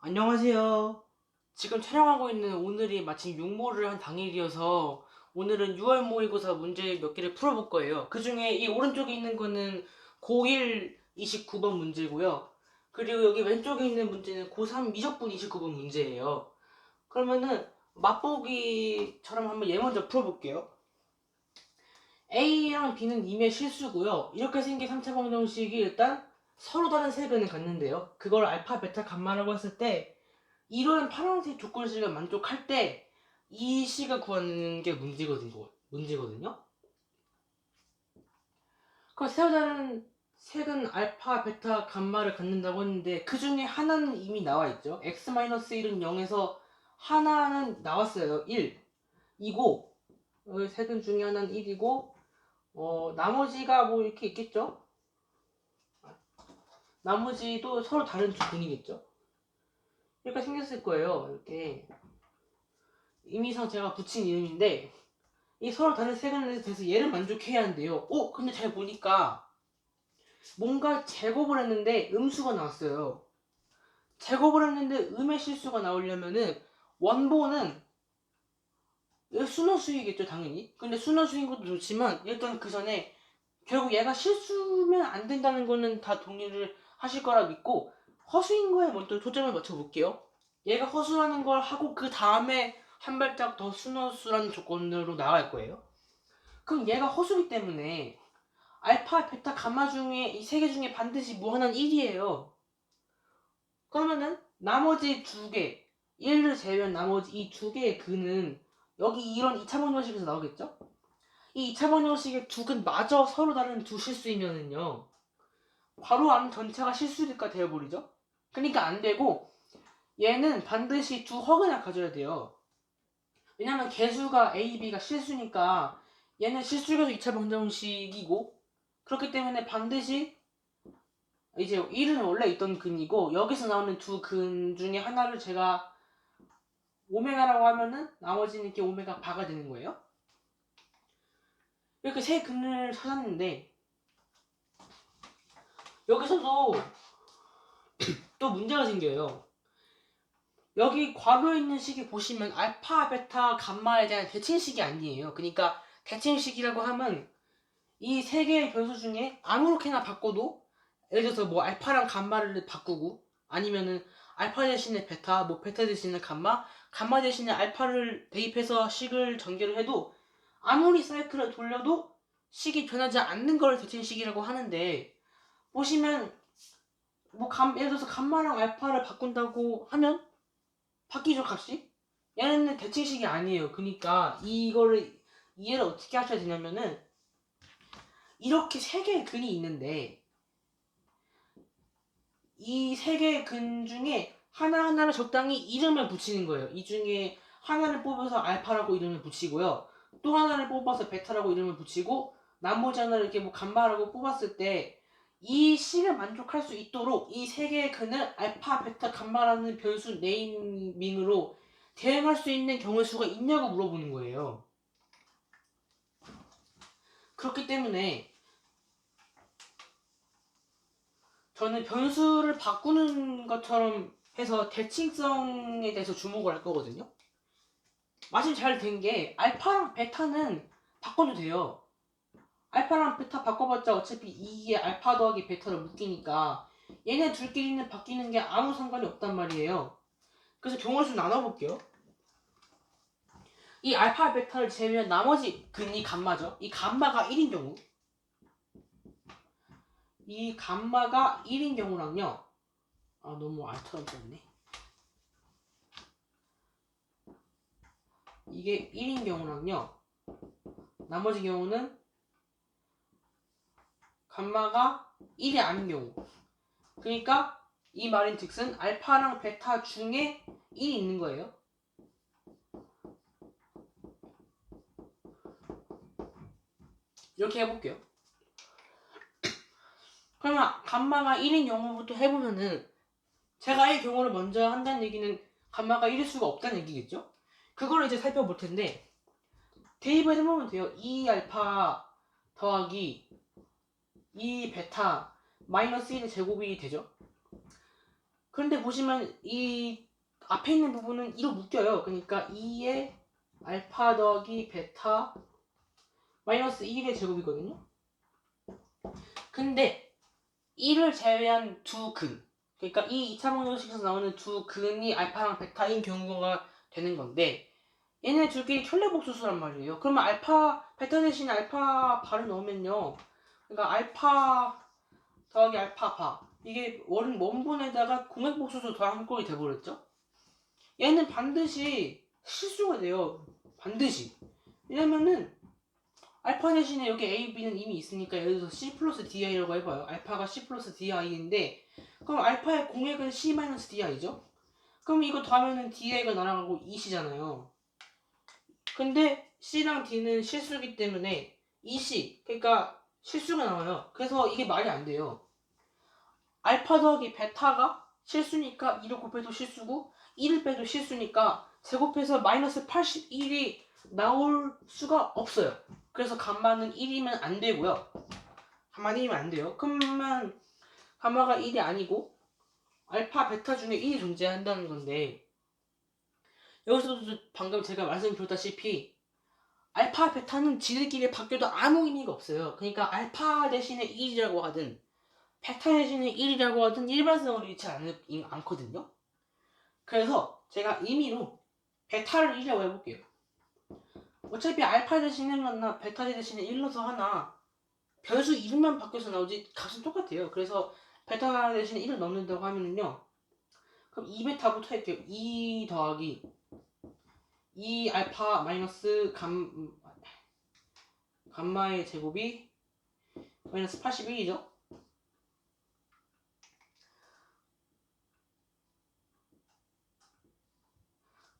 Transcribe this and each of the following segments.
안녕하세요. 지금 촬영하고 있는 오늘이 마침 육모를 한 당일이어서 오늘은 6월 모의고사 문제 몇 개를 풀어볼 거예요. 그 중에 이 오른쪽에 있는 거는 고1 29번 문제고요. 그리고 여기 왼쪽에 있는 문제는 고3 미적분 29번 문제예요. 그러면은 맛보기처럼 한번 얘 먼저 풀어볼게요. A랑 B는 임의 실수고요. 이렇게 생긴 3차 방정식이 일단 서로 다른 색을 갖는데요. 그걸 알파, 베타, 감마라고 했을 때 이런 파란색 조건식을 만족할 때 이 식을 구하는 게 문제거든요. 그럼 서로 다른 색은 알파, 베타, 감마를 갖는다고 했는데 그 중에 하나는 이미 나와 있죠. x-1은 0에서 하나는 나왔어요. 1. 이고 색은 중에 하나는 1이고 나머지가 뭐 이렇게 있겠죠. 나머지도 서로 다른 조건이겠죠. 이렇게 생겼을 거예요. 이렇게 의미상 제가 붙인 이름인데 이 서로 다른 색을 대해서 얘를 만족해야 한대요. 근데 잘 보니까 뭔가 제곱을 했는데 음수가 나왔어요. 제곱을 했는데 음의 실수가 나오려면은 원본은 순호수이겠죠, 당연히. 근데 순호수인 것도 좋지만 일단 그 전에 결국 얘가 실수면 안 된다는 거는 다 동의를 하실 거라 믿고 허수인 거에 먼저 초점을 맞춰 볼게요. 얘가 허수라는 걸 하고 그 다음에 한 발짝 더 순허수라는 조건으로 나갈 거예요. 그럼 얘가 허수기 때문에 알파, 베타, 감마 중에 이 세 개 중에 반드시 뭐 하나는 1이에요. 그러면은 나머지 두 개, 1을 제외한 나머지 이 두 개의 근은 여기 이런 2차 방정식에서 나오겠죠? 이 2차 방정식의 두 근 마저 서로 다른 두 실수이면은요. 괄호 안 전체가 실수니까 되어버리죠? 그러니까 안 되고 얘는 반드시 두 허근을 가져야 돼요. 왜냐면 개수가 A, B가 실수니까 얘는 실수여서 2차 방정식이고 그렇기 때문에 반드시 이제 1은 원래 있던 근이고 여기서 나오는 두 근 중에 하나를 제가 오메가라고 하면은 나머지는 이렇게 오메가 바가 되는 거예요. 이렇게 세 근을 찾았는데 여기서도 또 문제가 생겨요. 여기 괄호에 있는 식이 보시면 알파, 베타, 감마에 대한 대칭식이 아니에요. 그러니까 대칭식이라고 하면 이 세 개의 변수 중에 아무렇게나 바꿔도 예를 들어서 뭐 알파랑 감마를 바꾸고 아니면은 알파 대신에 베타, 뭐 베타 대신에 감마, 감마 대신에 알파를 대입해서 식을 전개를 해도 아무리 사이클을 돌려도 식이 변하지 않는 걸 대칭식이라고 하는데 보시면 뭐 예를 들어서 감마랑 알파를 바꾼다고 하면 바뀌죠 값이? 얘는 대칭식이 아니에요. 그러니까 이거를 이해를 어떻게 하셔야 되냐면은 이렇게 세 개의 근이 있는데 이 세 개의 근 중에 하나하나를 적당히 이름을 붙이는 거예요. 이 중에 하나를 뽑아서 알파라고 이름을 붙이고요. 또 하나를 뽑아서 베타라고 이름을 붙이고 나머지 하나를 이렇게 뭐 감마라고 뽑았을 때 이 식을 만족할 수 있도록 이 세 개의 근을 알파, 베타, 감마라는 변수 네이밍으로 대응할 수 있는 경우의 수가 있냐고 물어보는 거예요. 그렇기 때문에 저는 변수를 바꾸는 것처럼 해서 대칭성에 대해서 주목을 할 거거든요. 마침 잘 된 게 알파랑 베타는 바꿔도 돼요. 알파랑 베타 바꿔봤자 어차피 이게 알파 더하기 베타로 묶이니까 얘네 둘끼리는 바뀌는 게 아무 상관이 없단 말이에요. 그래서 경우를 좀 나눠볼게요. 이 알파 베타를 제외한 나머지 근이 감마죠. 이 감마가 1인 경우 이 감마가 1인 경우랑요. 너무 알처럼 썼네. 이게 1인 경우랑요. 나머지 경우는 감마가 1이 아닌 경우. 그러니까 이 말인 즉슨 알파랑 베타 중에 1이 있는 거예요. 이렇게 해볼게요. 그러면 감마가 1인 경우부터 해보면은 제가 이 경우를 먼저 한다는 얘기는 감마가 1일 수가 없다는 얘기겠죠? 그거를 이제 살펴볼 텐데 대입을 해보면 돼요. 2 알파 더하기 2 베타 마이너스 1의 제곱이 되죠. 그런데 보시면 이 앞에 있는 부분은 2로 묶여요. 그러니까 2의 알파 더하기 베타 마이너스 1의 제곱이거든요. 근데 1을 제외한 두 근, 그러니까 이 2차 방정식에서 나오는 두 근이 알파랑 베타인 경우가 되는 건데, 얘네 둘끼리 켤레복수수란 말이에요. 그러면 알파 베타 대신에 알파 바를 넣으면요, 그러니까 알파 더하기 알파 바, 이게 원본에다가 공약복수수 더한 꼴이 돼버렸죠. 얘는 반드시 실수가 돼요. 반드시. 왜냐면은 알파 대신에 여기 A, B는 이미 있으니까 예를 들어서 C 플러스 DI라고 해봐요. 알파가 C 플러스 DI인데, 그럼 알파의 공액은 C 마이너스 DI죠? 그럼 이거 더하면은 DI가 날아가고 2C잖아요. 근데 C랑 D는 실수기 때문에 2C, 그러니까 실수가 나와요. 그래서 이게 말이 안 돼요. 알파 더하기 베타가 실수니까 2를 곱해도 실수고 1을 빼도 실수니까 제곱해서 마이너스 81이 나올 수가 없어요. 그래서 감마는 1이면 안 되고요. 감마 1이면 안 돼요. 그러면 감마가 1이 아니고 알파, 베타 중에 1이 존재한다는 건데, 여기서도 방금 제가 말씀드렸다시피 알파, 베타는 지들끼리 바뀌어도 아무 의미가 없어요. 그러니까 알파 대신에 1이라고 하든 베타 대신에 1이라고 하든 일반성을 잃지 않거든요. 그래서 제가 임의로 베타를 1이라고 해볼게요. 어차피 알파 대신에 1나 베타 대신에 1 넣어서 하나 변수 이름만 바뀌어서 나오지 값은 똑같아요. 그래서 베타 대신에 1을 넣는다고 하면은요, 그럼 2베타부터 할게요. 2 더하기 2 알파 마이너스 감마의 제곱이 마이너스 81이죠.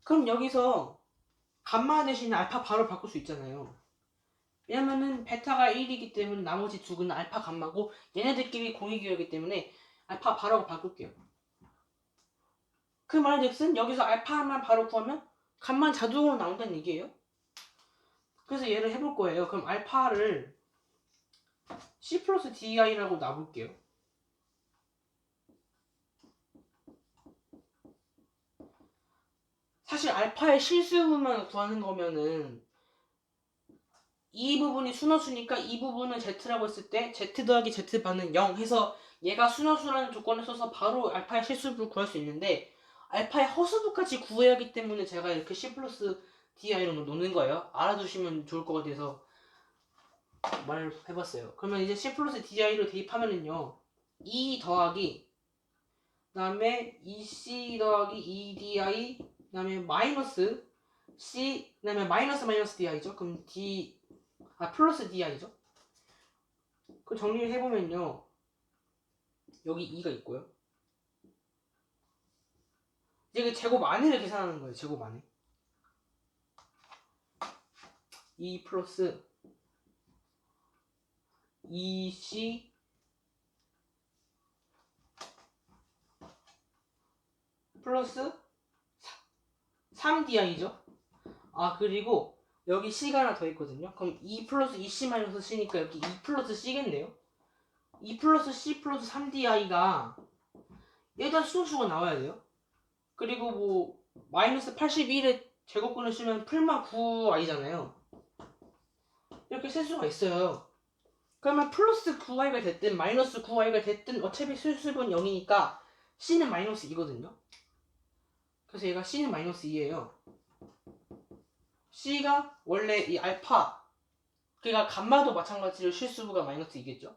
그럼 여기서 감마 대신에 알파 바로 바꿀 수 있잖아요. 왜냐면은 베타가 1이기 때문에 나머지 두 근은 알파 감마고 얘네들끼리 공유기호이기 때문에 알파 바로 바꿀게요. 그 말즉슨 여기서 알파만 바로 구하면 감만 자동으로 나온다는 얘기예요. 그래서 얘를 해볼 거예요. 그럼 알파를 C 플러스 DI라고 놔볼게요. 사실 알파의 실수만 구하는 거면은 이 부분이 순허수니까 이 부분은 Z라고 했을 때 Z 더하기 Z반은 0 해서 얘가 순허수라는 조건을 써서 바로 알파의 실수를 구할 수 있는데, 알파의 허수부까지 구해야 하기 때문에 제가 이렇게 C 플러스 DI로 놓는 거예요. 알아두시면 좋을 것 같아서 말을 해봤어요. 그러면 이제 C 플러스 DI로 대입하면은요, 2 더하기 그 다음에 2C 더하기 2DI 그 다음에 마이너스 C 그 다음에 마이너스 DI죠. 그럼 플러스 DI죠. 그 정리를 해보면요, 여기 2가 있고요. 이제 그 제곱 안에를 계산하는 거예요. 제곱 안에 2 플러스 2C 플러스 3DI죠. 그리고 여기 C가 하나 더 있거든요. 그럼 2 플러스 2C 마이너스 C니까 여기 2 플러스 C겠네요. 2 플러스 C 플러스 3DI가 일단 수수가 나와야 돼요. 그리고 뭐 마이너스 81의 제곱근을 쓰면 풀마 9i잖아요. 이렇게 쓸 수가 있어요. 그러면 플러스 9i가 됐든 마이너스 9i가 됐든 어차피 수습은 0이니까 C는 마이너스 2거든요. 그래서 얘가 C는 마이너스 2예요. C가 원래 이 알파, 그러니까 감마도 마찬가지로 실수부가 마이너스 2겠죠.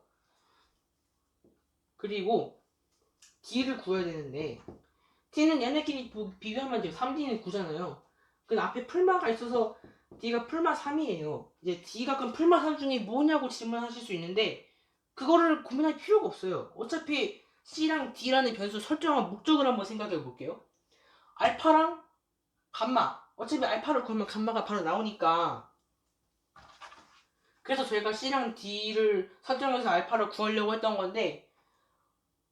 그리고 D를 구해야 되는데, D는 얘네끼리 비교하면 돼요. 3D는 9잖아요. 그 앞에 풀마가 있어서 D가 풀마 3이에요. 이제 D가 그럼 풀마 3 중에 뭐냐고 질문하실 수 있는데, 그거를 고민할 필요가 없어요. 어차피 C랑 D라는 변수 설정한 목적을 한번 생각해 볼게요. 알파랑 감마, 어차피 알파를 구하면 감마가 바로 나오니까, 그래서 저희가 C랑 D를 설정해서 알파를 구하려고 했던 건데,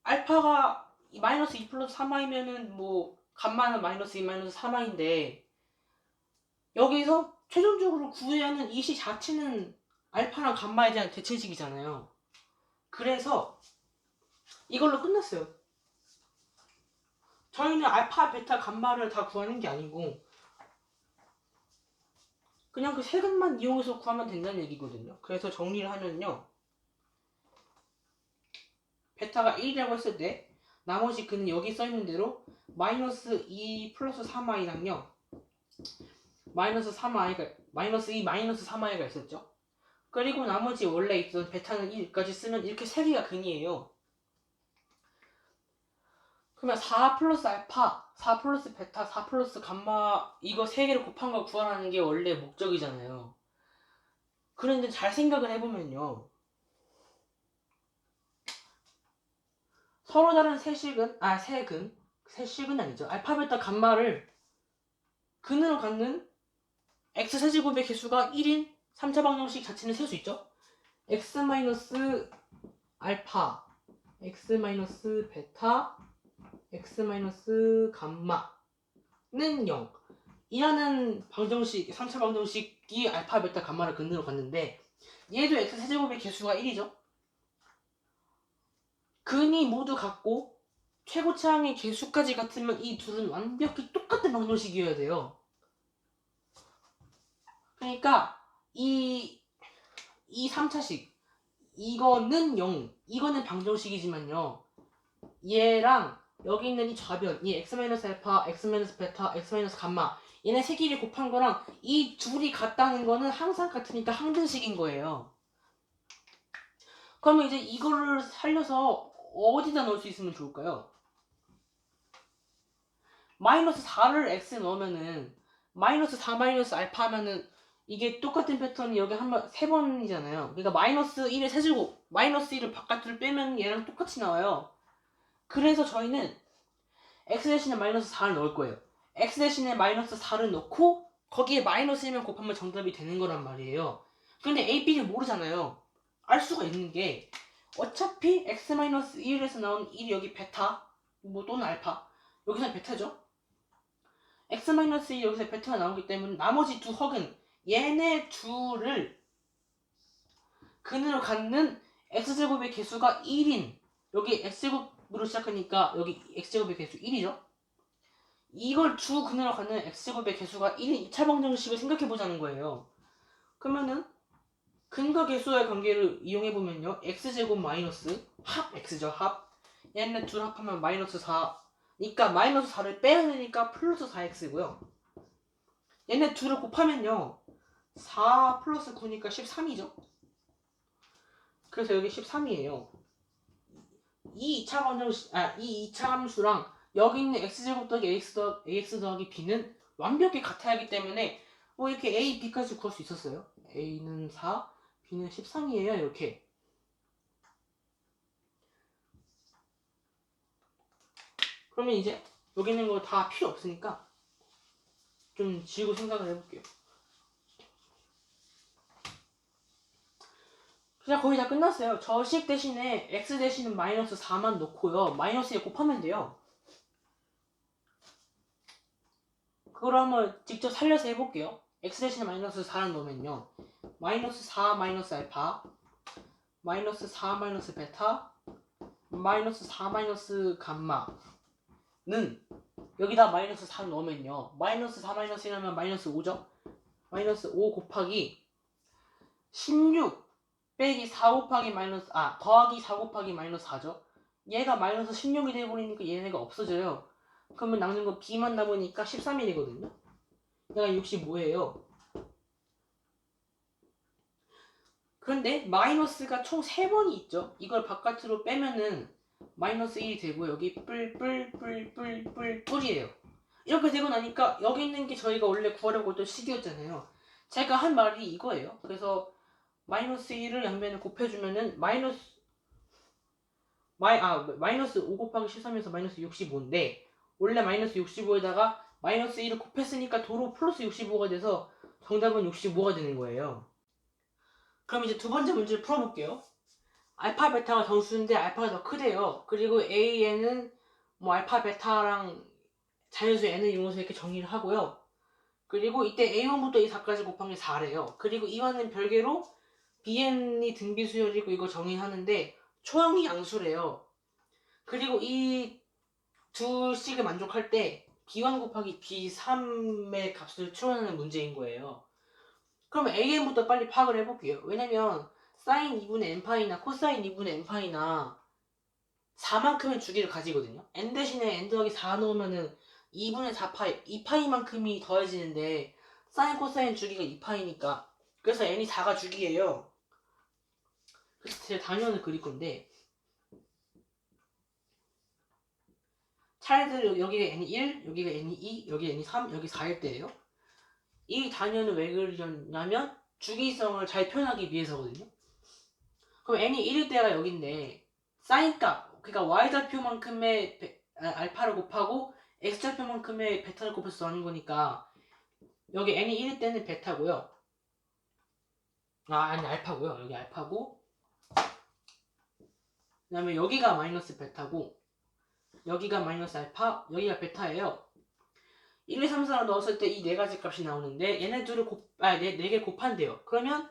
알파가 마이너스 2 플러스 3i면은 뭐 감마는 마이너스 2 마이너스 3i인데, 여기서 최종적으로 구해야 하는 이 식 자체는 알파랑 감마에 대한 대칭식이잖아요. 그래서 이걸로 끝났어요. 저희는 알파, 베타, 감마를 다 구하는 게 아니고 그냥 그 세근만 이용해서 구하면 된다는 얘기거든요. 그래서 정리를 하면요. 베타가 1이라고 했을 때 나머지 그는 여기 써있는 대로 마이너스 2 플러스 3i랑요. 마이너스 3i가 마이너스 2 마이너스 3i가 있었죠. 그리고 나머지 원래 있던 베타는 1까지 쓰면 이렇게 세 개가 근이에요. 그러면 4 플러스 알파, 4 플러스 베타, 4 플러스 감마 이거 세 개를 곱한 걸 구하라는 게 원래 목적이잖아요. 그런데 잘 생각을 해보면요. 서로 다른 세식은 세식은 아니죠. 알파, 베타, 감마를 근으로 갖는 x세제곱의 개수가 1인 3차 방정식 자체는 셀 수 있죠. x 마이너스 알파, x 마이너스 베타, x 마이너스 감마는 0 이라는 방정식, 3차 방정식이 알파, 베타, 감마를 근으로 갖는데 얘도 x세제곱의 개수가 1이죠. 근이 모두 같고 최고차항의 개수까지 같으면 이 둘은 완벽히 똑같은 방정식이어야 돼요. 그러니까 이 3차식 이거는 0 이거는 방정식이지만요. 얘랑 여기 있는 이 좌변 이 x-알파, x-베타, x-감마 얘네 세 개를 곱한 거랑 이 둘이 같다는 거는 항상 같으니까 항등식인 거예요. 그러면 이제 이거를 살려서 어디다 넣을 수 있으면 좋을까요? 마이너스 4를 x 넣으면은 마이너스 4 마이너스 알파 하면은 이게 똑같은 패턴이 여기 세 번이잖아요. 그러니까 마이너스 1의 세제곱 마이너스 1을 바깥으로 빼면 얘랑 똑같이 나와요. 그래서 저희는 x 대신에 마이너스 4를 넣을 거예요. x 대신에 마이너스 4를 넣고 거기에 마이너스 1만 곱하면 정답이 되는 거란 말이에요. 근데 a, b를 모르잖아요. 알 수가 있는 게 어차피 x-1에서 나온 1이 여기 베타 뭐 또는 알파 여기서 베타죠. x-1 여기서 베타가 나오기 때문에 나머지 두 헉은 얘네 둘을 근으로 갖는 x제곱의 개수가 1인 여기 x제곱으로 시작하니까 여기 x제곱의 개수 1이죠. 이걸 주 근으로 갖는 x제곱의 개수가 1인 2차 방정식을 생각해보자는 거예요. 그러면은 근과 개수와의 관계를 이용해보면요. x제곱 마이너스 합 x죠. 합 얘네 둘 합하면 마이너스 4 그러니까 마이너스 4를 빼야 되니까 플러스 4x고요. 얘네 둘을 곱하면요. 4 플러스 9니까 13이죠. 그래서 여기 13이에요. 이 2차 방정식, 이 2차 함수랑 여기 있는 x제곱 더하기 ax 더하기 b는 완벽히 같아야 하기 때문에 뭐 이렇게 a, b까지 구할 수 있었어요. a는 4, b는 13이에요. 이렇게. 그러면 이제 여기 있는 거 다 필요 없으니까 좀 지우고 생각을 해볼게요. 그냥 거의 다 끝났어요. 저식 대신에 x 대신에 마이너스 4만 넣고요. 마이너스 1 곱하면 돼요. 그걸 한번 직접 살려서 해볼게요. x 대신에 마이너스 4를 넣으면요. 마이너스 4 마이너스 알파 마이너스 4 마이너스 베타 마이너스 4 마이너스 감마는 여기다 마이너스 4 넣으면요. 마이너스 4 마이너스 1하면 마이너스 5죠. 마이너스 5 곱하기 16 빼기 4 곱하기 더하기 4 곱하기 마이너스 4죠. 얘가 마이너스 16이 돼버리니까 얘네가 없어져요. 그러면 남는 거 b만 남으니까 13이 되거든요. 얘가 65예요. 그런데 마이너스가 총 3번이 있죠. 이걸 바깥으로 빼면은 마이너스 1이 되고 여기 뿔이에요. 이렇게 되고 나니까 여기 있는 게 저희가 원래 구하려고 했던 식이었잖아요. 제가 한 말이 이거예요. 그래서 마이너스 1을 양변에 곱해주면은 마이너스 5 곱하기 13에서 마이너스 65인데 원래 마이너스 65에다가 마이너스 1을 곱했으니까 도로 플러스 65가 돼서 정답은 65가 되는 거예요. 그럼 이제 두 번째 문제를 풀어볼게요. 알파 베타가 정수인데 알파가 더 크대요. 그리고 a에는 뭐 알파 베타랑 자연수 n을 이용해서 이렇게 정리를 하고요. 그리고 이때 a1부터 a4까지 곱한 게 4래요. 그리고 이와는 별개로 bn이 등비 수열이고 이거 정의하는데 초형이 양수래요. 그리고 이 두 식을 만족할 때 b1 곱하기 b3의 값을 추론하는 문제인 거예요. 그럼 an부터 빨리 파악을 해볼게요. 왜냐면 사인 2분의 n파이나 코사인 2분의 n파이나 4만큼의 주기를 가지거든요. n 대신에 n 더하기 4 넣으면은 2분의 4파이, 2파이만큼이 더해지는데 사인 코사인 주기가 2파이니까 그래서 n이 4가 주기예요. 그래서 제 단위원을 그릴 건데 차례대로 여기가 n이 1, 여기가 n이 2, 여기 n이 3, 여기 4일 때예요. 이 단위원을 왜 그리냐면 주기성을 잘 표현하기 위해서거든요. 그럼 n이 1일 때가 여기인데 사인값, 그러니까 y좌표만큼의 알파를 곱하고 x좌표만큼의 베타를 곱해서 나눈 거니까 여기 n이 1일 때는 베타고요. 아니 알파고요. 여기 알파고 그 다음에 여기가 마이너스 베타고 여기가 마이너스 알파, 여기가 베타예요. 1, 2, 3, 4를 넣었을 때 이 네 가지 값이 나오는데 얘네 둘을 네 개 곱한대요. 그러면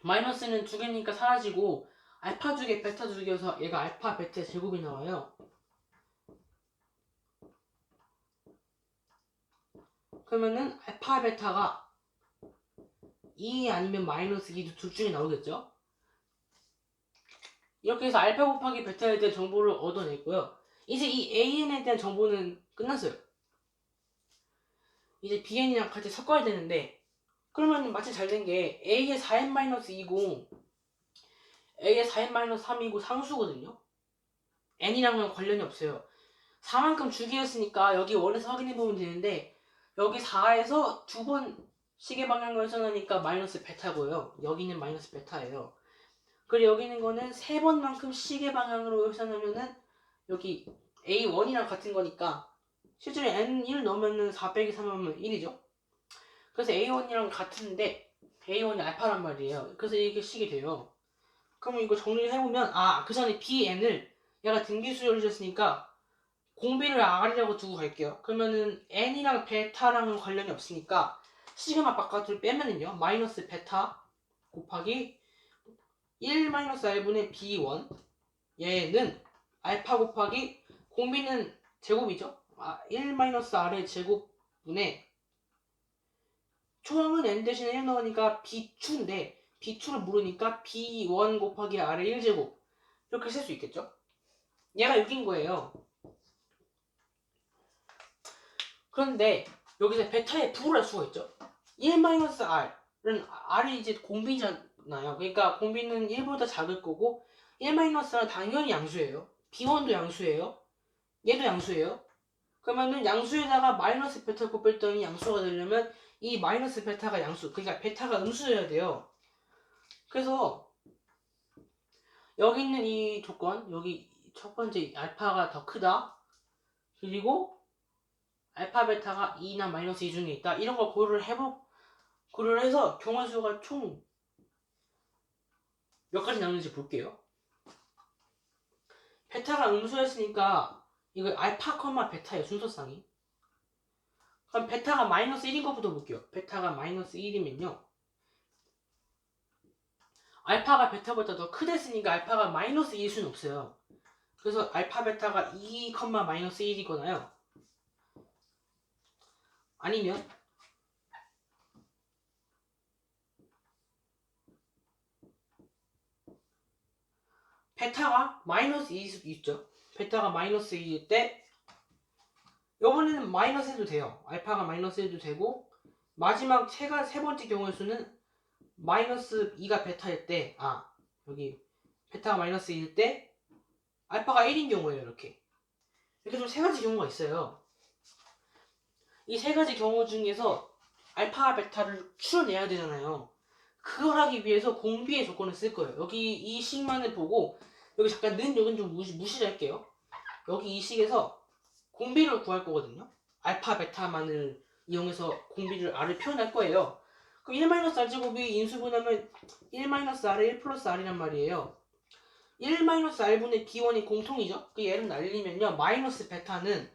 마이너스는 두 개니까 사라지고 알파 두 개, 베타 두 개여서 얘가 알파, 베타의 제곱이 나와요. 그러면은 알파, 베타가 2 아니면 마이너스 2 둘 중에 나오겠죠? 이렇게 해서 알파 곱하기 베타에 대한 정보를 얻어냈고요. 이제 이 AN에 대한 정보는 끝났어요. 이제 BN이랑 같이 섞어야 되는데 그러면 마치 잘 된 게 A의 4n-2고 A의 4n-3이고 상수거든요. N이랑은 관련이 없어요. 4만큼 주기였으니까 여기 원에서 확인해보면 되는데 여기 4에서 두 번 시계 방향으로 해석하니까 마이너스 베타고요. 여기는 마이너스 베타예요. 그리고 여기 있는 거는 세 번만큼 시계 방향으로 해석하면은 여기 A1이랑 같은 거니까 실제로 N1 넣으면은 4 빼기 3 하면 1이죠. 그래서 A1이랑 같은데 A1이 알파란 말이에요. 그래서 이게 식이 돼요. 그러면 이거 정리를 해보면 그 전에 BN을 얘가 등기수열을 주셨으니까 공비를 R이라고 두고 갈게요. 그러면은 N이랑 베타랑은 관련이 없으니까 시그마 바깥으로 빼면은요 마이너스 베타 곱하기 1 마이너스 R분의 B1 얘는 알파 곱하기 공비는 제곱이죠. 1 마이너스 R의 제곱분의 초항은 n 대신에 1 넣으니까 b2인데 b2를 모르니까 b1 곱하기 r의 1제곱 이렇게 쓸 수 있겠죠? 얘가 6인 거예요. 그런데 여기서 베타에 부를 할 수가 있죠. 1-r은 r이 이제 공비잖아요. 그러니까 공비는 1보다 작을 거고 1-r은 당연히 양수예요. b1도 양수예요. 얘도 양수예요. 그러면은 양수에다가 마이너스 베타 곱했더니 양수가 되려면 이 마이너스 베타가 양수, 그러니까 베타가 음수여야 돼요. 그래서 여기 있는 이 조건, 여기 첫 번째 알파가 더 크다. 그리고 알파 베타가 2나 마이너스 2 중에 있다. 이런 거 고려를 해서 경화수가 총 몇 가지 나오는지 볼게요. 베타가 음수였으니까 이거 알파, 베타의 순서상이. 그럼 베타가 마이너스 1인 것부터 볼게요. 베타가 마이너스 1이면요. 알파가 베타보다 더 크댔으니까 알파가 마이너스 2일 수는 없어요. 그래서 알파 베타가 2, 마이너스 1이거나요. 아니면 베타가 마이너스 2일 수도 있죠. 베타가 마이너스 2일 때 이번에는 마이너스 해도 돼요. 알파가 마이너스 해도 되고 마지막 세 번째 경우의 수는 마이너스 2가 베타일 때 여기 베타가 마이너스 2일 때 알파가 1인 경우예요. 이렇게 좀 세 가지 경우가 있어요. 이 세 가지 경우 중에서 알파, 베타를 추려내야 되잖아요. 그걸 하기 위해서 공비의 조건을 쓸 거예요. 여기 이 식만을 보고 여기 잠깐 여긴 좀 무시를 할게요. 여기 이 식에서 공비를 구할 거거든요. 알파, 베타만을 이용해서 공비를 R을 표현할 거예요. 그럼 1-R 제곱이 인수분하면 1-R의 1 플러스 R이란 말이에요. 1-R분의 B1이 공통이죠. 그 얘를 날리면요. 마이너스 베타는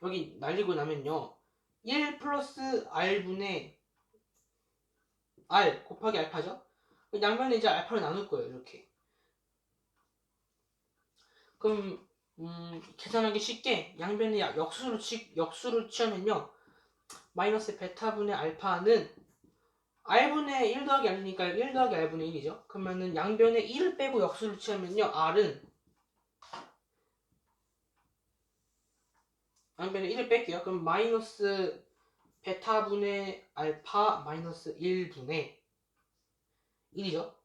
여기 날리고 나면요. 1 플러스 R분의 R 곱하기 알파죠. 양면에 이제 알파를 나눌 거예요. 이렇게. 그럼 계산하기 쉽게 양변의 역수를 취하면요. 마이너스 베타분의 알파는 r분의 1 더하기 r이니까 1 더하기 r분의 1이죠. 그러면은 양변에 1을 빼고 역수를 취하면요. r은 양변에 1을 뺄게요. 그럼 마이너스 베타분의 알파 마이너스 1분의 1이죠.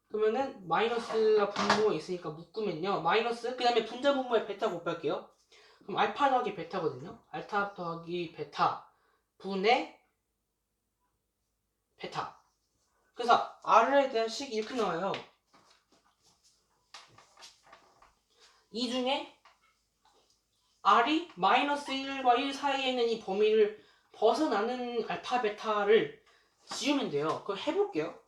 그러면은 마이너스가 분모에 있으니까 묶으면요. 마이너스 그 다음에 분자 분모에 베타 곱할게요. 그럼 알파 더하기 베타거든요. 알파 더하기 베타 분의 베타. 그래서 r에 대한 식이 이렇게 나와요. 이 중에 r이 마이너스 1과 1 사이에 있는 이 범위를 벗어나는 알파 베타를 지우면 돼요. 그걸 해볼게요.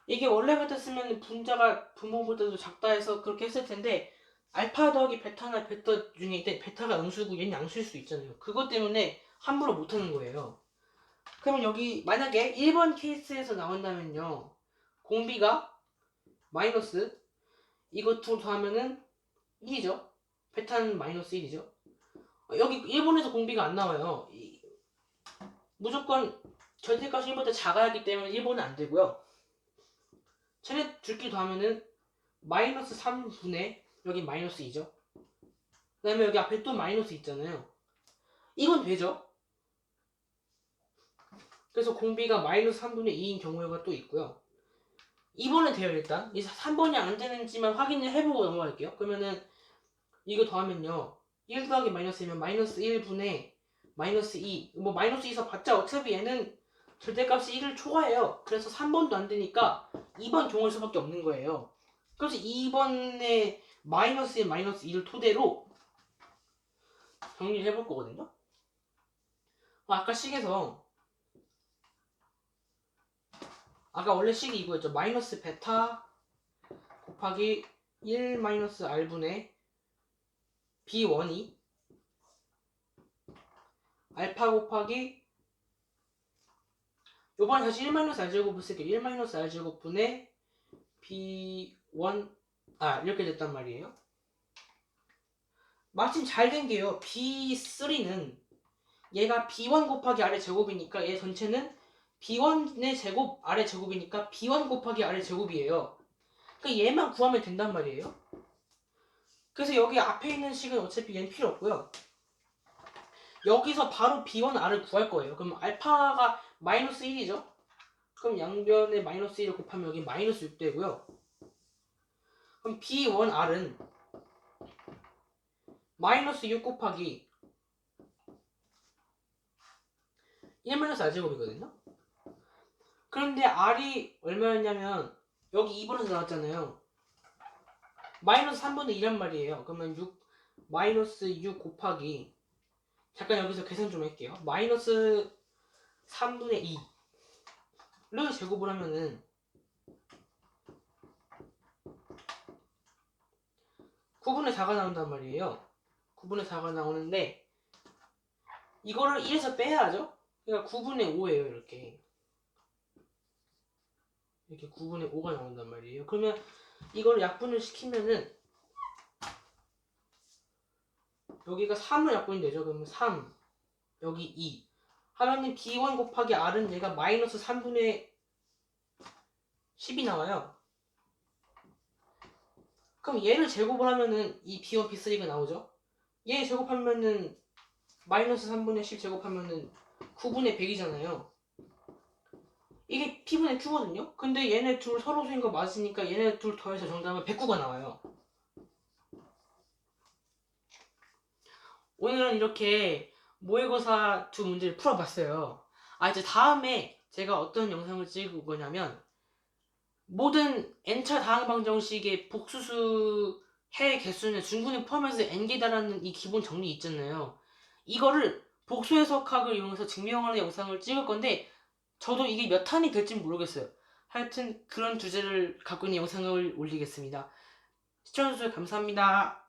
이게 원래 같았으면 분자가 분모보다도 작다 해서 그렇게 했을 텐데 알파 더하기 베타나 베타 중에 일단 베타가 음수고 얘는 양수일 수 있잖아요. 그것 때문에 함부로 못하는 거예요. 그러면 여기 만약에 1번 케이스에서 나온다면요. 공비가 마이너스 이것 두 더하면은 1이죠. 베타는 마이너스 1이죠. 여기 일본에서 공비가 안 나와요. 무조건 절대값이 1보다 작아야 하기 때문에 1번은 안 되고요. 쟤네 둘끼리 더하면은 마이너스 3분의 여기 마이너스 2죠. 그 다음에 여기 앞에 또 마이너스 있잖아요. 이건 되죠. 그래서 공비가 마이너스 3분의 2인 경우가 또 있고요. 2번은 돼요 일단. 이 3번이 안 되는지만 확인을 해보고 넘어갈게요. 그러면은 이거 더하면요. 1 더하기 마이너스이면 마이너스 1분의 마이너스 2. 뭐 마이너스 2서 봤자 어차피 얘는 절대값이 1을 초과해요. 그래서 3번도 안 되니까 2번 경우일 수밖에 없는 거예요. 그래서 2번에 마이너스에 마이너스 2를 토대로 정리를 해볼 거거든요. 아까 식에서 아까 원래 식이 이거였죠. 마이너스 베타 곱하기 1 마이너스 r분의 b1이 알파 곱하기 요번에 다시 1 마이너스 r제곱을 쓸게요. 1 마이너스 r제곱분의 b1 이렇게 됐단 말이에요. 마침 잘 된 게요. b3는 얘가 b1 곱하기 r의 제곱이니까 얘 전체는 b1의 제곱 r의 제곱이니까 b1 곱하기 r의 제곱이에요. 그러니까 얘만 구하면 된단 말이에요. 그래서 여기 앞에 있는 식은 어차피 얘는 필요 없고요. 여기서 바로 b1 r을 구할 거예요. 그럼 알파가 마이너스 1이죠. 그럼 양변에 마이너스 1을 곱하면 여기 마이너스 6 되고요. 그럼 b1 r은 마이너스 6 곱하기 1 마이너스 r제곱이거든요. 그런데 r이 얼마였냐면 여기 2번에서 나왔잖아요. 마이너스 3분의 2란 말이에요. 그러면 6 마이너스 6 곱하기 잠깐 여기서 계산 좀 할게요. 마이너스 3분의 2를 제곱을 하면은 9분의 4가 나온단 말이에요. 9분의 4가 나오는데 이거를 1에서 빼야죠. 그러니까 9분의 5예요. 이렇게 9분의 5가 나온단 말이에요. 그러면 이거를 약분을 시키면은 여기가 3을 약분이 되죠. 그러면 3 여기 2 하면은 b1 곱하기 r은 얘가 마이너스 3분의 10이 나와요. 그럼 얘를 제곱을 하면은 이 b1, b3가 나오죠. 얘 제곱하면은 마이너스 3분의 10 제곱하면은 9분의 100이잖아요. 이게 p분의 q거든요. 근데 얘네 둘 서로 수인 거 맞으니까 얘네 둘 더해서 정답은 109가 나와요. 오늘은 이렇게 모의고사 두 문제를 풀어봤어요. 이제 다음에 제가 어떤 영상을 찍을 거냐면 모든 n차 다항 방정식의 복수수 해 개수는 중근을 포함해서 n개다라는 이 기본 정리 있잖아요. 이거를 복수 해석학을 이용해서 증명하는 영상을 찍을 건데 저도 이게 몇 탄이 될지 모르겠어요. 하여튼 그런 주제를 갖고 있는 영상을 올리겠습니다. 시청해주셔서 감사합니다.